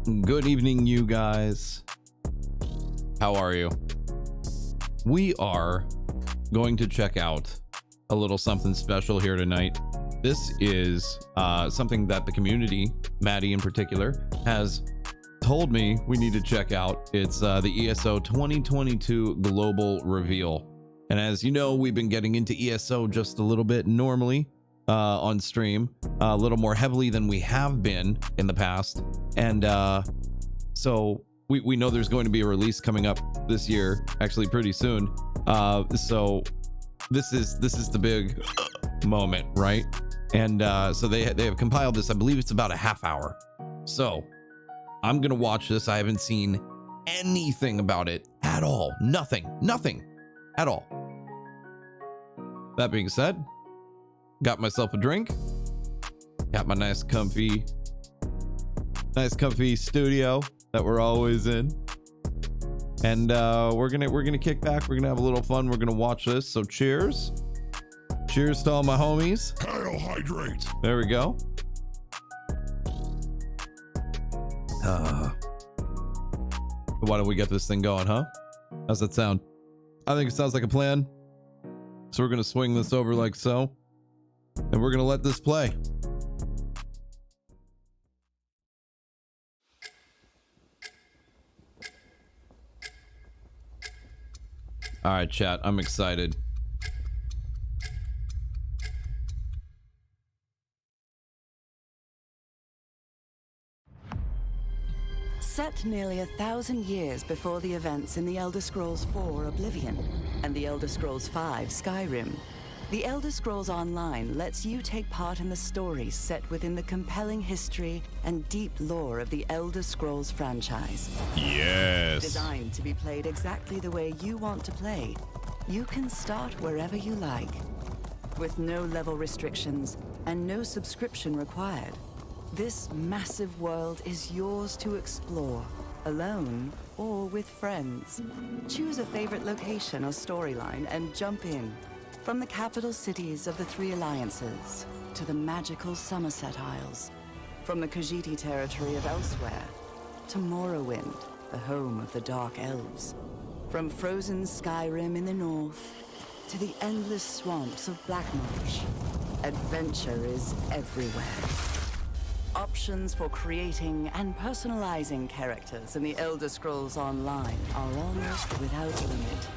Good evening, you guys. How are you? We are going to check out a little something special here tonight. This is something that the community, Maddie in particular, has told me we need to check out. It's the ESO 2022 Global Reveal. And as you know, we've been getting into ESO just a little bit normally on stream, a little more heavily than we have been in the past. And so we know there's going to be a release coming up this year, actually pretty soon. So this is the big moment, right? And so they have compiled this. I believe it's about a half hour. So I'm gonna watch this. I haven't seen anything about it at all. Nothing at all. That being said, got myself a drink, got my nice comfy studio that we're always in, and we're gonna kick back. We're gonna have a little fun. We're gonna watch this. So cheers to all my homies. I'll hydrate. There we go. Why don't we get this thing going, huh? How's that sound? I think it sounds like a plan. So we're gonna swing this over like so, and we're gonna let this play. All right, chat, I'm excited. Set nearly 1,000 years before the events in the Elder Scrolls 4 Oblivion and the Elder Scrolls 5 Skyrim, the Elder Scrolls Online lets you take part in the stories set within the compelling history and deep lore of the Elder Scrolls franchise. Yes. Designed to be played exactly the way you want to play, you can start wherever you like, with no level restrictions and no subscription required. This massive world is yours to explore, alone or with friends. Choose a favorite location or storyline and jump in. From the capital cities of the Three Alliances to the magical Somerset Isles. From the Khajiit territory of Elsewhere to Morrowind, the home of the Dark Elves. From frozen Skyrim in the north to the endless swamps of Blackmarsh, adventure is everywhere. Options for creating and personalizing characters in the Elder Scrolls Online are almost without limit.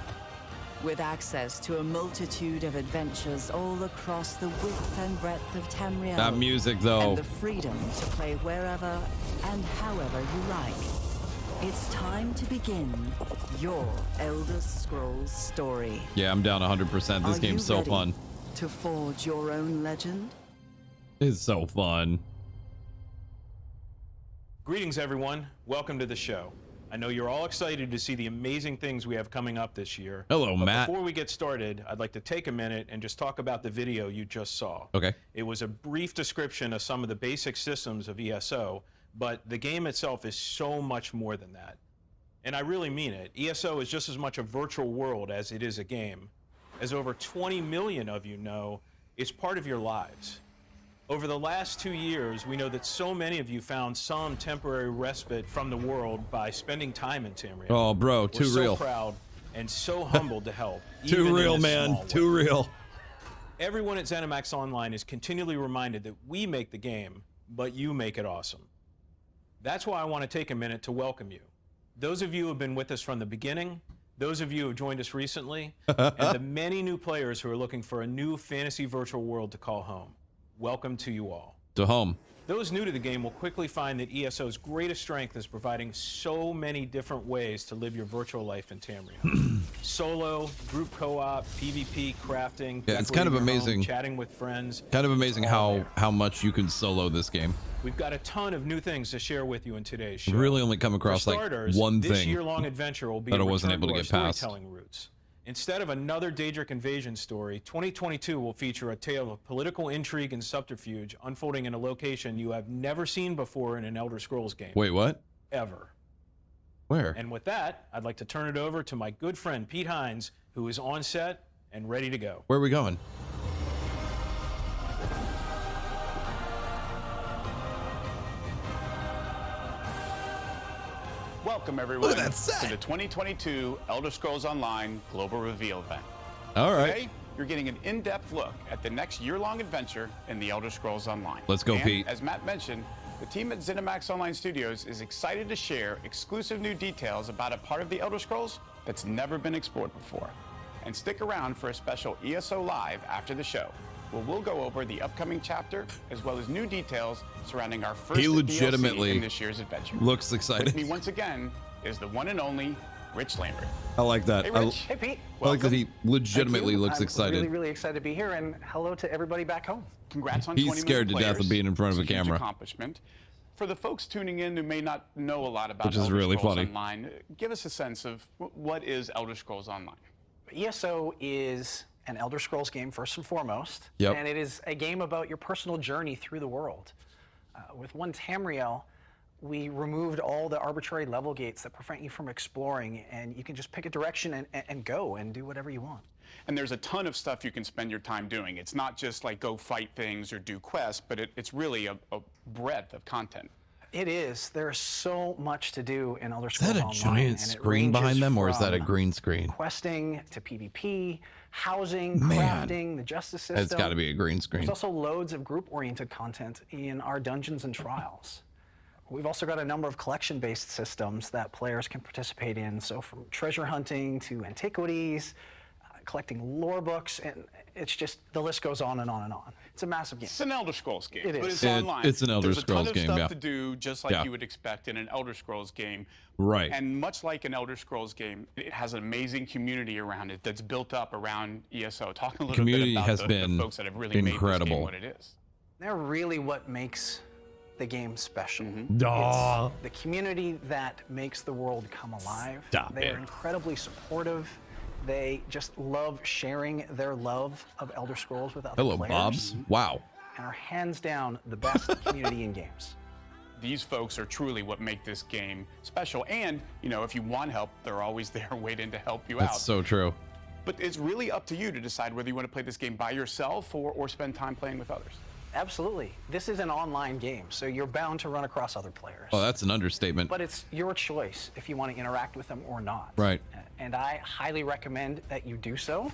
With access to a multitude of adventures all across the width and breadth of Tamriel. That music, though. And the freedom to play wherever and however you like. It's time to begin your Elder Scrolls story. Yeah, I'm down 100%. This game's so fun. To forge your own legend? It's so fun. Greetings, everyone. Welcome to the show. I know you're all excited to see the amazing things we have coming up this year. Hello, but Matt. Before we get started, I'd like to take a minute and just talk about the video you just saw. Okay. It was a brief description of some of the basic systems of ESO, but the game itself is so much more than that. And I really mean it. ESO is just as much a virtual world as it is a game. As over 20 million of you know, it's part of your lives. Over the last 2 years, we know that so many of you found some temporary respite from the world by spending time in Tamriel. Oh, bro, too real. We're so proud and so humbled to help. Too real, man. Too real. Everyone at ZeniMax Online is continually reminded that we make the game, but you make it awesome. That's why I want to take a minute to welcome you. Those of you who have been with us from the beginning, those of you who have joined us recently, and the many new players who are looking for a new fantasy virtual world to call home. Welcome to you all. To home. Those new to the game will quickly find that ESO's greatest strength is providing so many different ways to live your virtual life in Tamriel. Solo, group co-op, PvP, crafting, yeah, it's kind of amazing. Home, chatting with friends. Kind of amazing how much you can solo this game. We've got a ton of new things to share with you in today's show. Really only come across starters, like one this thing year-long adventure will be that I a wasn't return able to our get past. Storytelling roots. Instead of another Daedric invasion story, 2022 will feature a tale of political intrigue and subterfuge unfolding in a location you have never seen before in an Elder Scrolls game. Wait, what? Ever. Where? And with that, I'd like to turn it over to my good friend Pete HINES, who is on set and ready to go. Where are we going? Welcome everyone Look at that to set. the 2022 Elder Scrolls Online Global Reveal event. All right. Today, you're getting an in-depth look at the next year-long adventure in the Elder Scrolls Online. Let's go, and, Pete. as Matt mentioned, the team at ZeniMax Online Studios is excited to share exclusive new details about a part of the Elder Scrolls that's never been explored before. And stick around for a special ESO Live after the show, where we'll go over the upcoming chapter as well as new details surrounding our first He legitimately DLC in this year's adventure. looks With excited. me once again is the one and only Rich Lambert. I like that. Hey, Rich. Hey, Pete. I like that he legitimately looks I'm excited. really, really excited to be here, and hello to everybody back home. Congrats on He's 20 scared to million death of players. being in front of a It's huge camera. accomplishment. For the folks tuning in who may not know a lot about Which is Elder really Scrolls funny. Online, give us a sense of what is Elder Scrolls Online. ESO is an Elder Scrolls game first and foremost, Yep. and it is a game about your personal journey through the world. With one Tamriel, we removed all the arbitrary level gates that prevent you from exploring, and you can just pick a direction and go and do whatever you want. And there's a ton of stuff you can spend your time doing. It's not just like go fight things or do quests, but it's really a breadth of content. It is. There's so much to do in Elder Is Scrolls that a Online, giant and it screen behind ranges them, or is that a from green screen? questing to PvP, housing, Man. crafting, the justice system. It's got to be a green screen. There's also loads of group-oriented content in our dungeons and trials. We've also got a number of collection-based systems that players can participate in. So from treasure hunting to antiquities, collecting lore books, and it's just, the list goes on and on and on. It's a massive game. It's an Elder Scrolls game, It but is. it's It- online. it's an Elder There's Scrolls a ton of game, stuff yeah. to do, just like Yeah. you would expect in an Elder Scrolls game. Right. And much like an Elder Scrolls game, it has an amazing community around it that's built up around ESO. Talk a little Community bit about has the been folks that have really made this incredible. game what it is. They're really what makes the game special. Aw. It's the community that makes the world come alive. Stop They are it. incredibly supportive. They just love sharing their love of Elder Scrolls with other Hello, players. Bobs. Wow. And are hands down the best community in games. These folks are truly what make this game special. And, you know, if you want help, they're always there waiting to help you That's out. so true. But it's really up to you to decide whether you want to play this game by yourself or spend time playing with others. Absolutely. This is an online game, so you're bound to run across other players. Oh, that's an understatement. But it's your choice if you want to interact with them or not. Right. And I highly recommend that you do so,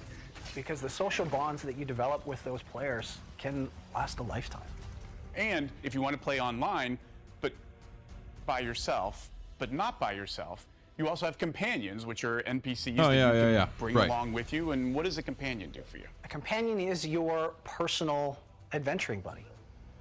because the social bonds that you develop with those players can last a lifetime. And if you want to play online, but by yourself, but not by yourself, you also have companions, which are NPCs Oh, that yeah, you yeah, can yeah. bring Right. along with you. And what does a companion do for you? A companion is your personal adventuring buddy.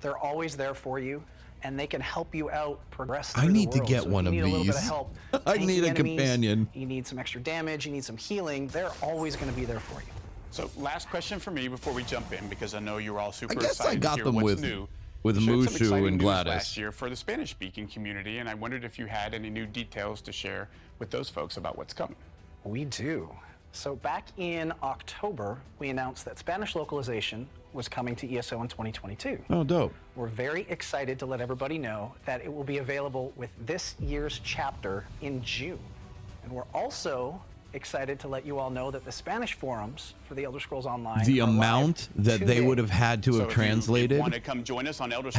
They're always there for you, and they can help you out progress through I the need to world. get So one if of you need a little bit of these. help I tanking need a enemies, companion. You need some extra damage, you need some healing, they're always going to be there for you. So last question for me before we jump in, because I know you're all super I guess I excited got to hear them what's with new. with You shared some Mushu exciting and news Gladys. last year for the Spanish-speaking community, and I wondered if you had any new details to share with those folks about what's coming. We do. So back in October, we announced that Spanish localization was coming to ESO in 2022. Oh, dope. We're very excited to let everybody know that it will be available with this year's chapter in June. And we're also excited to let you all know that the Spanish forums for the Elder Scrolls Online The are live amount that they today. would have had to So have if translated you want to come join us on has got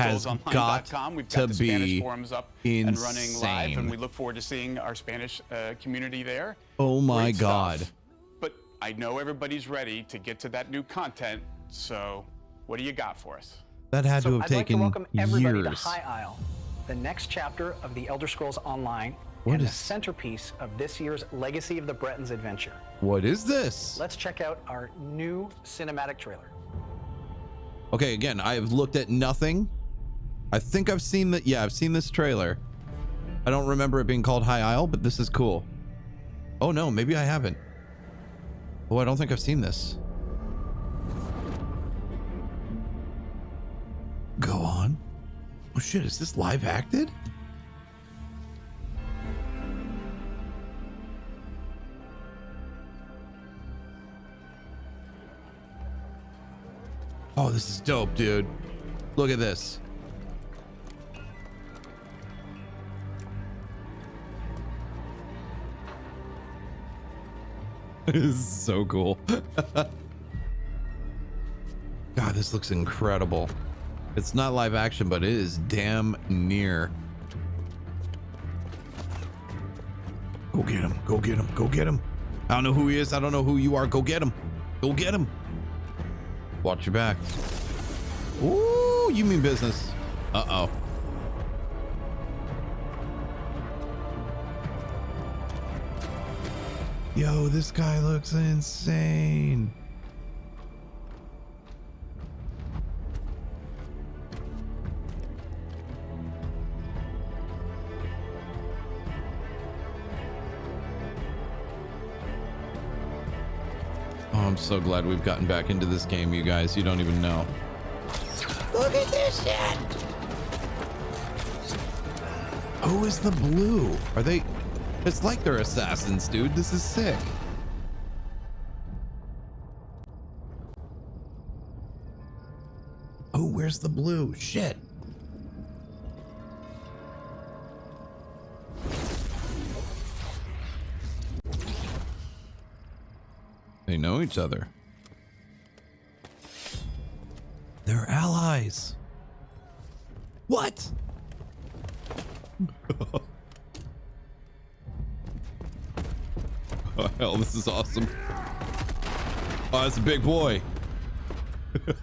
ElderScrollsOnline.com, we've to got the Spanish be forums up and running live, insane. and we look forward to seeing our Spanish community there. Oh my Great God. stuff. But I know everybody's ready to get to that new content, so what do you got for us? that had to So have I'd like to taken welcome everybody to years. High Isle, the next chapter of the Elder Scrolls Online, What and the is- centerpiece of this year's Legacy of the Bretons adventure. What is this? Let's check out our new cinematic trailer. Okay, again, I have looked at nothing. I think I've seen that. Yeah, I've seen this trailer. I don't remember it being called High Isle, but this is cool. Oh no, maybe I haven't. Oh, I don't think I've seen this. Go on. Oh shit, is this live acted? Oh, this is dope, dude. Look at this. This is so cool. God, this looks incredible. It's not live action, but it is damn near. Go get him. Go get him. Go get him. I don't know who he is. I don't know who you are. Go get him. Go get him. Watch your back. Ooh, you mean business. Uh-oh. Yo, this guy looks insane. Oh, I'm so glad we've gotten back into this game, you guys. You don't even know. Look at this shit. Who is the blue? Are they? It's like they're assassins, dude. This is sick. Oh, where's the blue? Shit. They know each other. They're allies. What? Oh, hell, this is awesome. Oh, that's a big boy.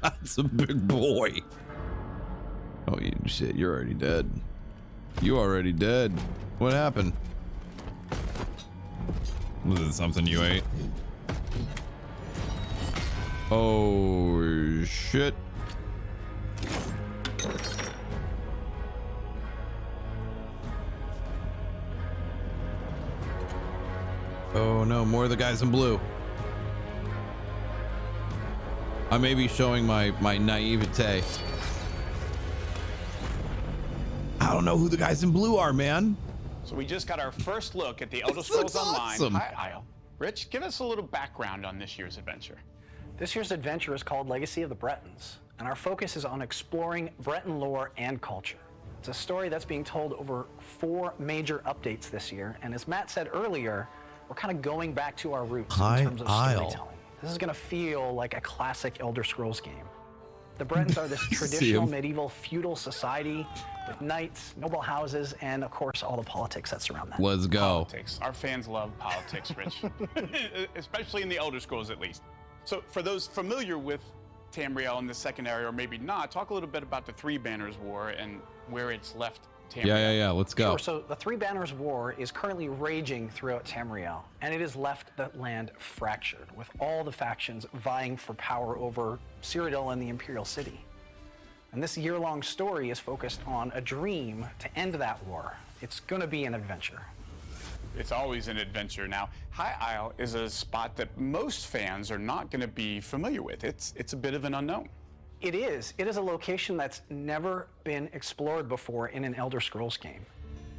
That's a big boy. Oh, shit, you're already dead. You already dead. What happened? Was it something you ate? Oh, shit. Oh no, more of the guys in blue. I may be showing my naivete. I don't know who the guys in blue are, man. So we just got our first look at the Elder Scrolls Online. Awesome. Hi, Isle. Rich, give us a little background on this year's adventure. This year's adventure is called Legacy of the Bretons, and our focus is on exploring Breton lore and culture. It's a story that's being told over 4 major updates this year, and as Matt said earlier, we're kind of going back to our roots in terms of storytelling. This is going to feel like a classic Elder Scrolls game. The Bretons are this traditional medieval feudal society with knights, noble houses, and of course all the politics that surround that. Let's go. Politics. Our fans love politics, Rich. Especially in the Elder Scrolls, at least. So for those familiar with Tamriel in the second area, or maybe not, talk a little bit about the Three Banners War and where it's left Tamriel. Yeah. Let's go. Sure. So the Three Banners War is currently raging throughout Tamriel, and it has left the land fractured, with all the factions vying for power over Cyrodiil and the Imperial City. And this year-long story is focused on a dream to end that war. It's going to be an adventure. It's always an adventure. Now, High Isle is a spot that most fans are not going to be familiar with. It's a bit of an unknown. It is. It is a location that's never been explored before in an Elder Scrolls game.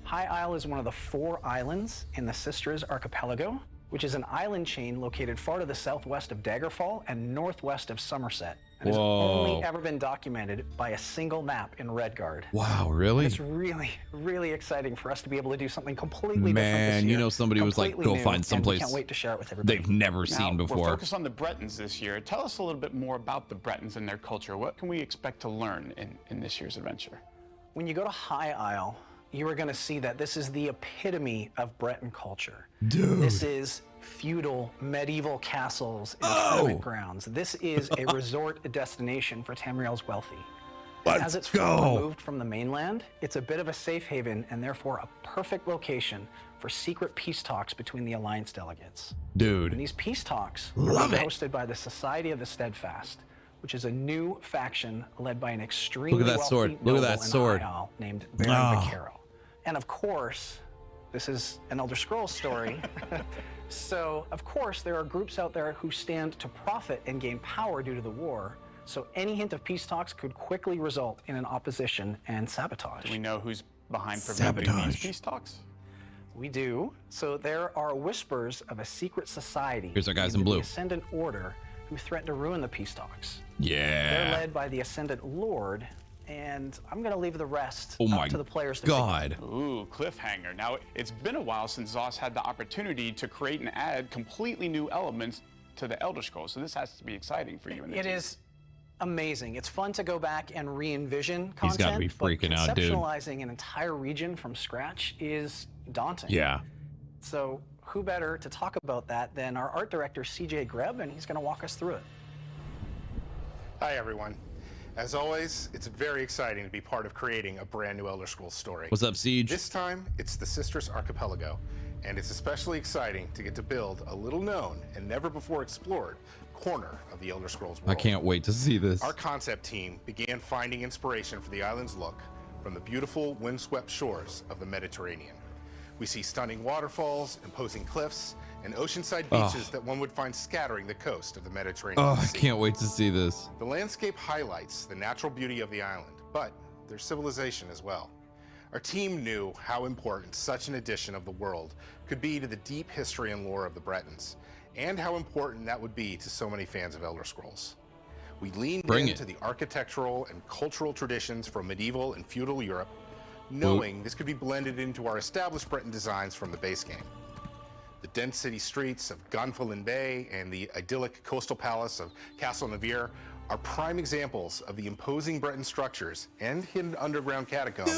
High Isle is one of the 4 islands in the Sisters Archipelago, which is an island chain located far to the southwest of Daggerfall and northwest of Somerset, and has only ever been documented by a single map in Redguard. Wow, really? It's really, really exciting for us to be able to do something completely different this Man, year. you know, somebody was like, Completely go new, find someplace and we can't wait to share it with everybody. they've never seen Now, before. We're focused on the Bretons this year. Tell us a little bit more about the Bretons and their culture. What can we expect to learn in this year's adventure? When you go to High Isle, you are going to see that this is the epitome of Breton culture. Dude. This is feudal, medieval castles and tournament grounds. This is a resort destination for Tamriel's wealthy. As it's far removed from the mainland, it's a bit of a safe haven and therefore a perfect location for secret peace talks between the Alliance delegates. Dude. And these peace talks Love are being it. hosted by the Society of the Steadfast, which is a new faction led by an extremely Look at that wealthy sword. Look at that noble in sword. High Isle named Baron Vaquero. And of course, this is an Elder Scrolls story. So, of course, there are groups out there who stand to profit and gain power due to the war. So any hint of peace talks could quickly result in an opposition and sabotage. Do we know who's behind preventing these peace talks? We do. So there are whispers of a secret society. Here's our guys in named blue. The Ascendant Order, who threaten to ruin the peace talks. They're Yeah. led by the Ascendant Lord, and I'm going to leave the rest Oh my up to the players to God. Ooh, cliffhanger. Now, it's been a while since Zoss had the opportunity to create and add completely new elements to the Elder Scrolls, so this has to be exciting for you. And the It team. is amazing. It's fun to go back and re-envision content. He's gotta be freaking but out, dude. conceptualizing an entire region from scratch is daunting. Yeah. So who better to talk about that than our art director, GREBB, and he's going to walk us through it. Hi, everyone. As always, it's very exciting to be part of creating a brand new Elder Scrolls story. What's up, Siege? This time, it's the Sisters Archipelago, and it's especially exciting to get to build a little-known and never-before-explored corner of the Elder Scrolls world. I can't wait to see this. Our concept team began finding inspiration for the island's look from the beautiful, windswept shores of the Mediterranean. We see stunning waterfalls, imposing cliffs, and oceanside beaches that one would find scattering the coast of the Mediterranean Oh, I Sea. can't wait to see this. The landscape highlights the natural beauty of the island, but their civilization as well. Our team knew how important such an edition of the world could be to the deep history and lore of the Bretons, and how important that would be to so many fans of Elder Scrolls. We leaned into the architectural and cultural traditions from medieval and feudal Europe, knowing this could be blended into our established Breton designs from the base game. The dense city streets of Gonfalon Bay and the idyllic coastal palace of Castle Navir are prime examples of the imposing Breton structures and hidden underground catacombs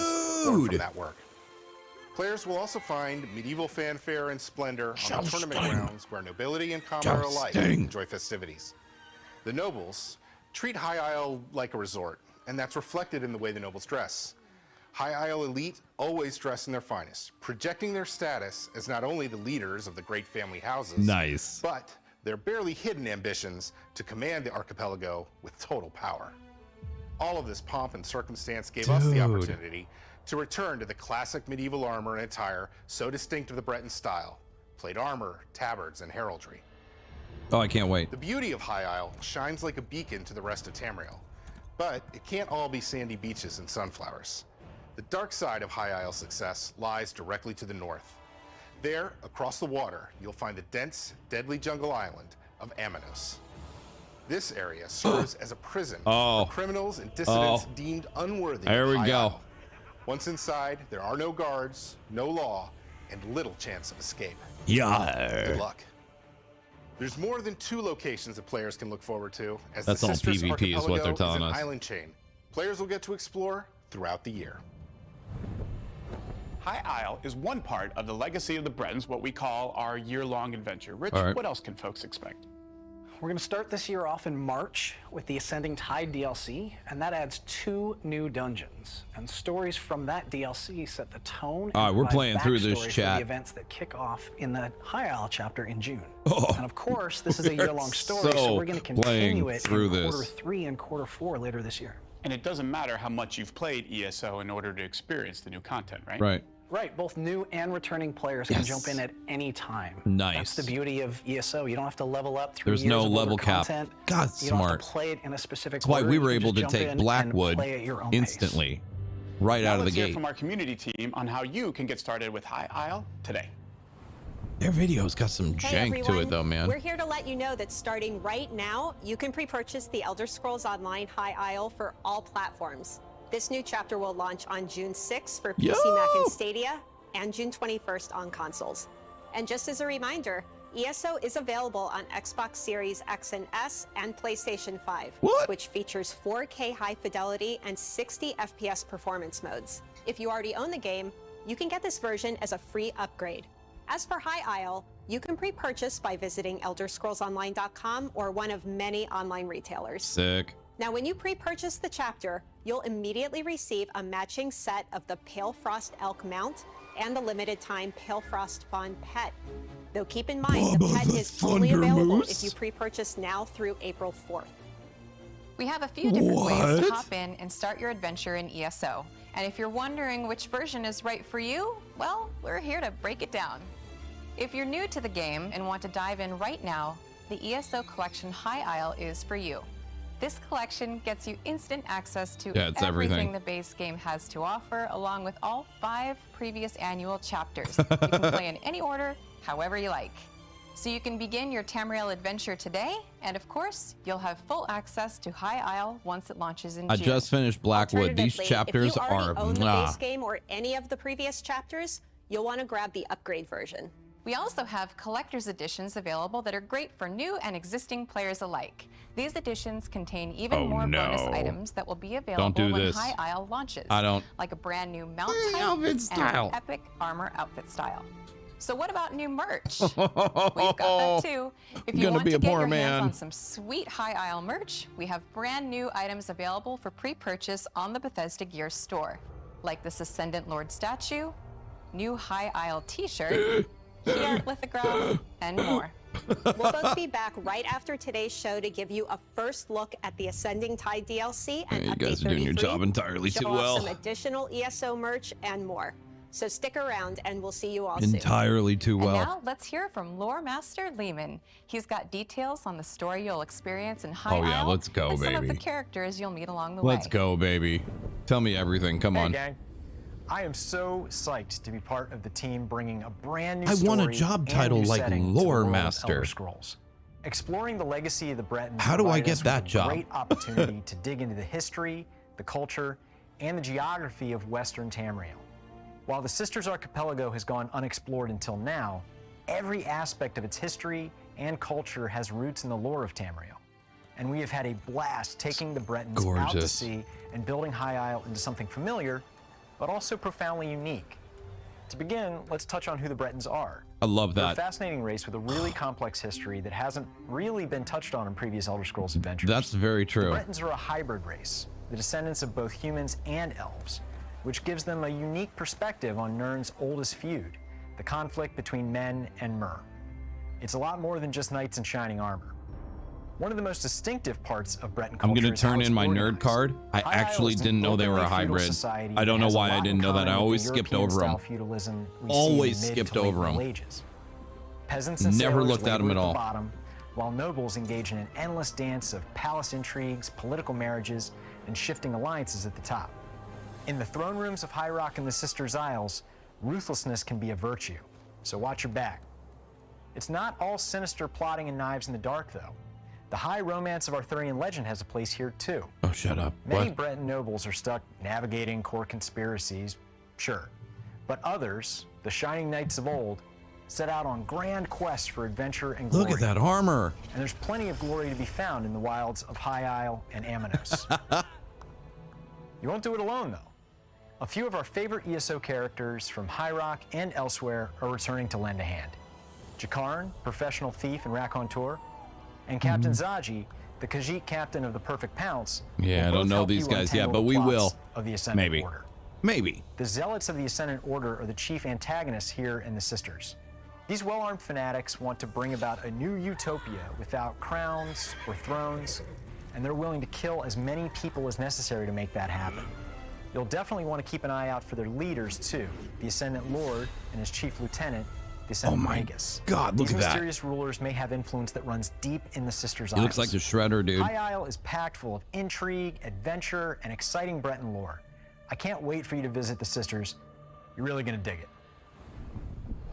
born from that work. Players will also find medieval fanfare and splendor on the tournament grounds where nobility and commoner alike enjoy festivities. The nobles treat High Isle like a resort, and that's reflected in the way the nobles dress. High Isle elite always dress in their finest, projecting their status as not only the leaders of the great family houses, but their barely hidden ambitions to command the archipelago with total power. All of this pomp and circumstance gave us the opportunity to return to the classic medieval armor and attire so distinct of the Breton style: plate armor, tabards, and heraldry. Oh, I can't wait. The beauty of High Isle shines like a beacon to the rest of Tamriel, but it can't all be sandy beaches and sunflowers. The dark side of High Isle's success lies directly to the north. There, across the water, you'll find the dense, deadly jungle island of Amanos. This area serves as a prison for criminals and dissidents deemed unworthy of High Isle. Once inside, there are no guards, no law, and little chance of escape. Good luck. There's more than 2 locations that players can look forward to, as That's the all Sisters PvP is what they're Archipelago telling is an us. island chain players will get to explore throughout the year. High Isle is one part of the legacy of the Bretons, what we call our year-long adventure. Rich, what else can folks expect? We're going to start this year off in March with the Ascending Tide DLC, and that adds 2 new dungeons. And stories from that DLC set the tone. All right, we're playing through this, for chat. the events that kick off in the High Isle chapter in June. And of course, this is a year-long story, so we're going to continue it in quarter 3 and quarter 4 later this year. And it doesn't matter how much you've played ESO in order to experience the new content, right? Right, both new and returning players can jump in at any time. That's the beauty of ESO. You don't have to level up through There's years no of level older cap. content. God, you don't smart. have to play it in a specific That's why order. we You were can able to just jump take in Blackwood and play at your own instantly, pace. right out of the Let's hear gate. from our community team on how you can get started with High Isle today. Their video's got some jank to it, though, man. We're here to let you know that starting right now, you can pre-purchase the Elder Scrolls Online High Isle for all platforms. This new chapter will launch on June 6th for PC, Mac, and Stadia, and June 21st on consoles. And just as a reminder, ESO is available on Xbox Series X and S and PlayStation 5, which features 4K high fidelity and 60 FPS performance modes. If you already own the game, you can get this version as a free upgrade. As for High Isle, you can pre-purchase by visiting ElderScrollsOnline.com or one of many online retailers. Sick. Now, when you pre-purchase the chapter, you'll immediately receive a matching set of the PALEFROST elk mount and the limited-time PALEFROST Fawn pet. Though keep in mind, the pet is only available if you pre-purchase now through April 4th. We have a few different ways to hop in and start your adventure in ESO. And if you're wondering which version is right for you, well, we're here to break it down. If you're new to the game and want to dive in right now, the ESO Collection High Isle is for you. This collection gets you instant access to everything the base game has to offer, along with all 5 previous annual chapters. You can play in any order, however you like. So you can begin your Tamriel adventure today, and of course, you'll have full access to High Isle once it launches in June. I just finished Blackwood. These chapters if you are own the base game or any of the previous chapters, you'll want to grab the upgrade version. We also have collector's editions available that are great for new and existing players alike. These editions contain even more bonus items that will be available when High Isle launches, like a brand new mount type and an epic armor outfit style. So what about new merch? We've got that too. If you want to get your hands on some sweet High Isle merch, we have brand new items available for pre-purchase on the Bethesda Gear store, like this Ascendant Lord statue, new High Isle t-shirt, key art lithograph, and more. We'll both be back right after today's show to give you a first look at the Ascending Tide DLC and you Update guys are doing your 33, job entirely too show off well. some additional ESO merch and more. So stick around and we'll see you all soon. Entirely too well. And now let's hear from Lore Master LEAMON. He's got details on the story you'll experience in High Isle. Let's go, and some of the baby. characters you'll meet along the way. Let's go, baby. Tell me everything. Come on. Gang. I am so psyched to be part of the team bringing a brand new I story want a job and title new like setting to the Lore world of Master. Elder Scrolls. Exploring the legacy of the Bretons. How do I provided get us with that a job? Great opportunity to dig into the history, the culture, and the geography of Western Tamriel. While the Sisters Archipelago has gone unexplored until now, every aspect of its history and culture has roots in the lore of Tamriel. And we have had a blast taking the Bretons out to sea and building High Isle into something familiar, but also profoundly unique. To begin, let's touch on who the Bretons are. I love They're a that. fascinating race with a really complex history that hasn't really been touched on in previous Elder Scrolls adventures. That's very The true. Bretons are a hybrid race, the descendants of both humans and elves, which gives them a unique perspective on Nirn's oldest feud, the conflict between men and mer. It's a lot more than just knights in shining armor. One of the most distinctive parts of Breton culture I'm going to is how turn it's in my nerd organized. card. I High actually Isle is an didn't know they were a openly feudal hybrid. society I don't that know has a why I lot in didn't know that. I common with always the skipped European over them. style feudalism we see Always in the mid skipped to late over Middle 'em. Ages. Peasants and Never sailors looked at 'em labor at all. the bottom, while nobles engage in an endless dance of palace intrigues, political marriages, and shifting alliances at the top. In the throne rooms of High Rock and the Sisters Isles, ruthlessness can be a virtue, so watch your back. It's not all sinister plotting and knives in the dark, though. The high romance of Arthurian legend has a place here, too. Oh, shut up. Many What? Breton nobles are stuck navigating court conspiracies, sure. But others, the shining knights of old, set out on grand quests for adventure and glory. Look at that armor. And there's plenty of glory to be found in the wilds of High Isle and Amanos. You won't do it alone, though. A few of our favorite ESO characters from High Rock and elsewhere are returning to lend a hand. Jakarn, professional thief and raconteur, and Captain Zaji, the Khajiit captain of the Perfect Pounce. Yeah, will I don't both know help these you guys yet, untangle but the we plots will. Of the Ascendant Maybe. Order. Maybe. The Zealots of the Ascendant Order are the chief antagonists here in the Sisters. These well-armed fanatics want to bring about a new utopia without crowns or thrones, and they're willing to kill as many people as necessary to make that happen. You'll definitely want to keep an eye out for their leaders, too, the Ascendant Lord and his chief lieutenant, the Ascendant Magus. God, look These at that. mysterious rulers may have influence that runs deep in the Sisters' He looks like the Shredder, dude. High Isle is packed full of intrigue, adventure, and exciting Breton lore. I can't wait for you to visit the Sisters. You're really going to dig it.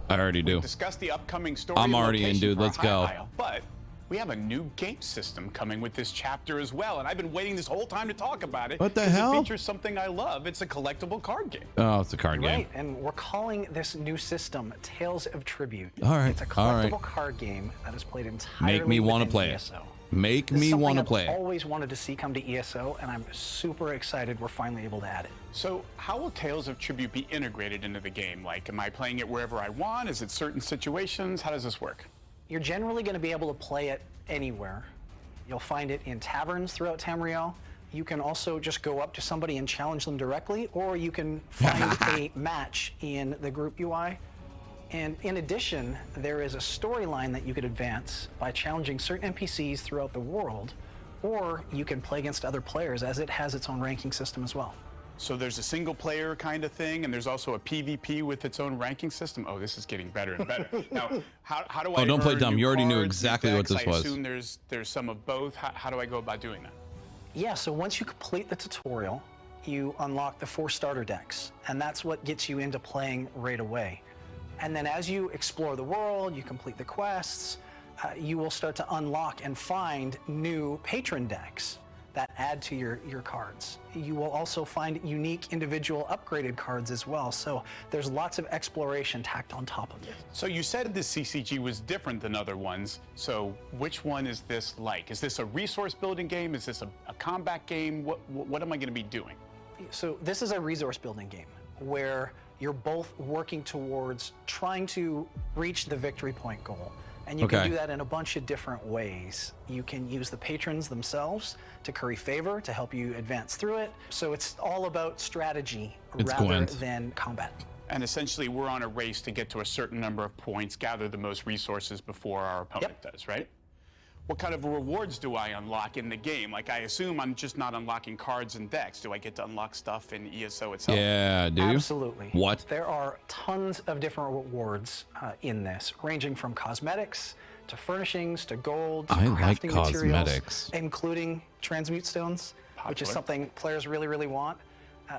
I already do. Discuss the upcoming story. I'm already in, location dude. for Let's High go. Isle, but we have a new game system coming with this chapter as well, and I've been waiting this whole time to talk about it. What the 'cause hell? It features something I love. It's a collectible card game. Oh, it's a card game. Right, and we're calling this new system Tales of Tribute. All right, It's a all right. collectible card game that is played entirely Make me want to within play it. ESO. Make This is me something want to I've play it. always wanted to see come to ESO, and I'm super excited we're finally able to add it. So how will Tales of Tribute be integrated into the game? Like, am I playing it wherever I want? Is it certain situations? How does this work? You're generally going to be able to play it anywhere. You'll find it in taverns throughout Tamriel. You can also just go up to somebody and challenge them directly, or you can find a match in the group UI. And in addition, there is a storyline that you could advance by challenging certain NPCs throughout the world, or you can play against other players as it has its own ranking system as well. So there's a single player kind of thing, and there's also a PvP with its own ranking system. Oh, this is getting better and better. Now, how do I Oh, don't play earn dumb. new You already knew cards, new exactly what decks? this was. I assume there's some of both. How do I go about doing that? Yeah, so once you complete the tutorial, you unlock the 4 starter decks, and that's what gets you into playing right away. And then as you explore the world, you complete the quests, you will start to unlock and find new patron decks that add to your cards. You will also find unique individual upgraded cards as well, so there's lots of exploration tacked on top of it. So you said this CCG was different than other ones, so which one is this like? Is this a resource building game? Is this a combat game? What am I going to be doing? So this is a resource building game where you're both working towards trying to reach the victory point goal. And you can do that in a bunch of different ways. You can use the patrons themselves to curry favor, to help you advance through it. So it's all about strategy rather than combat. And essentially, we're on a race to get to a certain number of points, gather the most resources before our opponent does, right? What kind of rewards do I unlock in the game? Like, I assume I'm just not unlocking cards and decks. Do I get to unlock stuff in ESO itself? Yeah, do you? Absolutely. What? There are tons of different rewards in this, ranging from cosmetics to furnishings to gold to crafting materials, including transmute stones, which is something players really, really want.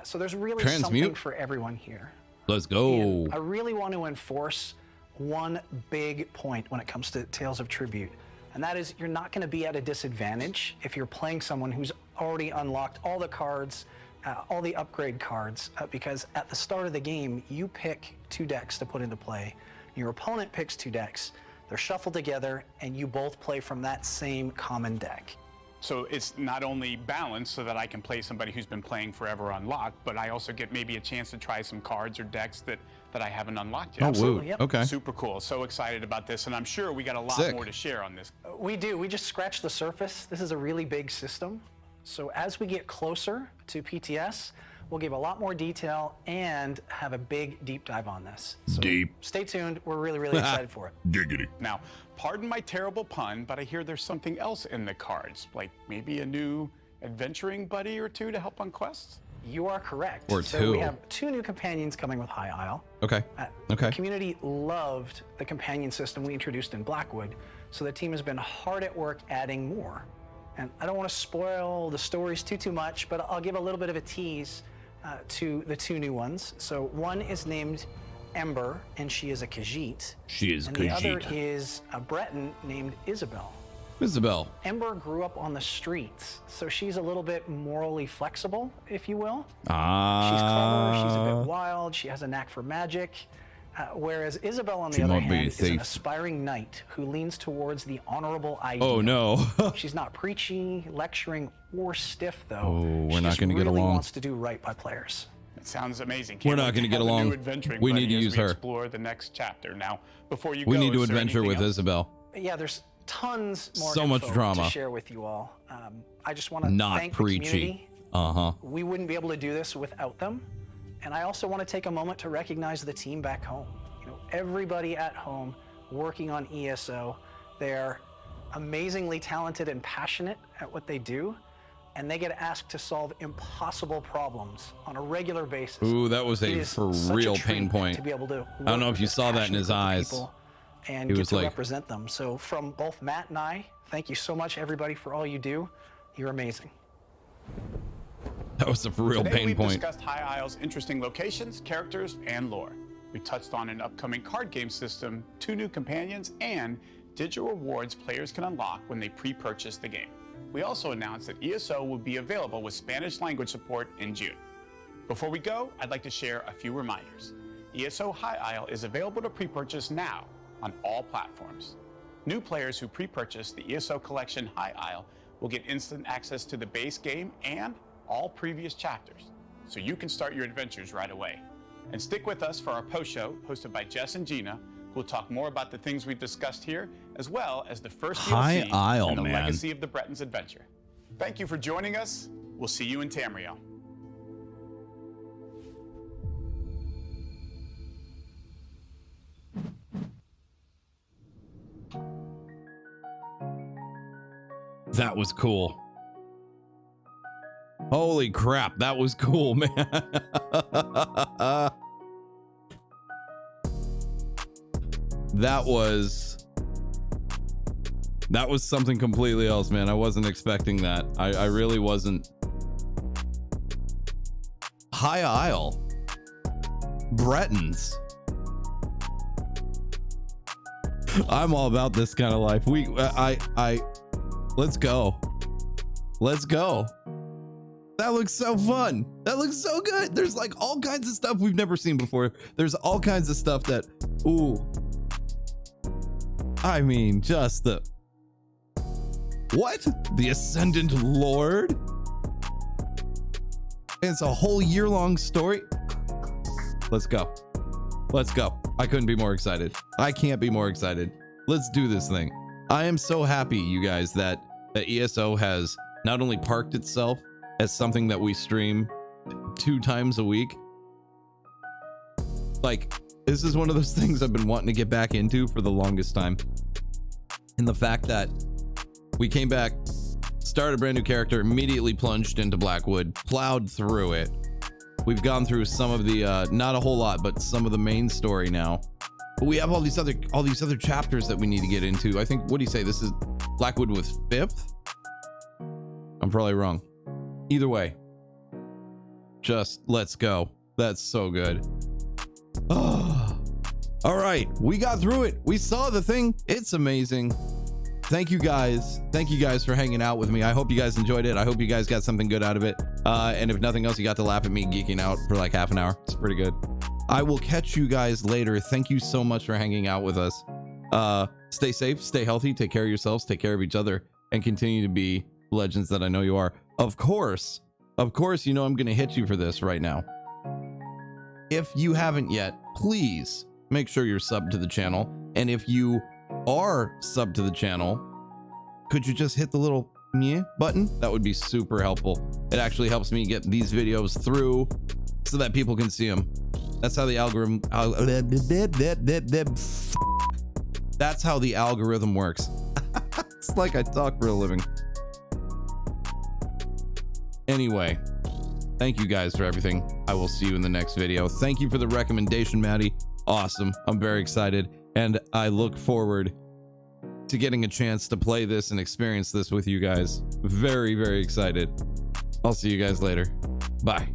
So there's really something for everyone here. Let's go. And I really want to enforce one big point when it comes to Tales of Tribute. And that is, you're not going to be at a disadvantage if you're playing someone who's already unlocked all the cards, all the upgrade cards, because at the start of the game, you pick 2 decks to put into play. Your opponent picks 2 decks. They're shuffled together, and you both play from that same common deck. So it's not only balanced so that I can play somebody who's been playing forever unlocked, but I also get maybe a chance to try some cards or decks that I haven't unlocked yet. Oh, absolutely. Yep. Okay. Super cool. So excited about this, and I'm sure we got a lot more to share on this. We do. We just scratched the surface. This is a really big system. So as we get closer to PTS, we'll give a lot more detail and have a big deep dive on this. So stay tuned. We're really, really excited for it. Giggity. Now, pardon my terrible pun, but I hear there's something else in the cards, like maybe a new adventuring buddy or 2 to help on quests? You are correct. Or 2. So we have 2 new companions coming with High Isle. Okay. The community loved the companion system we introduced in Blackwood, so the team has been hard at work adding more. And I don't want to spoil the stories too much, but I'll give a little bit of a tease to the 2 new ones. So one is named Ember, and she is a Khajiit. She is and Khajiit. The other is a Breton named Isabel. Isabel. Ember grew up on the streets, so she's a little bit morally flexible, if you will. She's clever, she's a bit wild, she has a knack for magic. Whereas Isabel, on the other hand, is an aspiring knight who leans towards the honorable ideal. Oh, no. She's not preachy, lecturing, or stiff, though. Oh, we're not going to get along. She really wants to do right by players. It sounds amazing. We're not going to get along. We need to use her. Explore the next chapter. Now, before you we go, need to adventure with Isabel. Yeah, there's tons more so much drama to share with you all. I just want to thank the community. We wouldn't be able to do this without them. And I also want to take a moment to recognize the team back home. You know, everybody at home working on ESO. They're amazingly talented and passionate at what they do, and they get asked to solve impossible problems on a regular basis. Ooh, that was a for real pain point. To be able to I don't know if you saw that in his eyes. And get to represent them. So from both Matt and I, thank you so much, everybody, for all you do. You're amazing. That was a for real Today pain we've point. discussed High Isle's interesting locations, characters, and lore. We touched on an upcoming card game system, 2 new companions, and digital rewards players can unlock when they pre-purchase the game. We also announced that ESO will be available with Spanish language support in June. Before we go, I'd like to share a few reminders. ESO High Isle is available to pre-purchase now on all platforms. New players who pre-purchase the ESO Collection High Isle will get instant access to the base game and all previous chapters, so you can start your adventures right away. And stick with us for our post show hosted by Jess and Gina, who will talk more about the things we've discussed here, as well as the first High DLC Isle, and the man. legacy of the Bretons' adventure. Thank you for joining us. We'll see you in Tamriel. That was cool. Holy crap, that was cool, man. That was something completely else, man. I wasn't expecting that. I really wasn't. High Isle. Bretons. I'm all about this kind of life. Let's go. Let's go. That looks so fun. That looks so good. There's like all kinds of stuff we've never seen before. There's all kinds of stuff that, ooh. I mean, just the, what? The Ascendant Lord? It's a whole year-long story. Let's go. Let's go. I couldn't be more excited. I can't be more excited. Let's do this thing. I am so happy, you guys, that ESO has not only parked itself as something that we stream 2 times a week. Like, this is one of those things I've been wanting to get back into for the longest time. And the fact that we came back, started a brand new character, immediately plunged into Blackwood, plowed through it. We've gone through some of the not a whole lot, but some of the main story now. But we have all these other chapters that we need to get into. I think, what do you say? This is Blackwood with 5th? I'm probably wrong. Either way, just let's go. That's so good. Oh, all right, we got through it. We saw the thing. It's amazing. Thank you guys for hanging out with me. I hope you guys enjoyed it. I hope you guys got something good out of it, and if nothing else, you got to laugh at me geeking out for like half an hour. It's pretty good. I will catch you guys later. Thank you so much for hanging out with us. Stay safe, stay healthy, take care of yourselves, take care of each other, and continue to be legends that I know you are. Of course, you know I'm gonna hit you for this right now. If you haven't yet, please make sure you're subbed to the channel. And if you are subbed to the channel, could you just hit the little meh button? That would be super helpful. It actually helps me get these videos through so that people can see them. That's how the algorithm, that's how the algorithm works. It's like I talk for a living. Anyway, thank you guys for everything. I will see you in the next video. Thank you for the recommendation, Maddie. Awesome. I'm very excited, and I look forward to getting a chance to play this and experience this with you guys. Very, very excited. I'll see you guys later. Bye.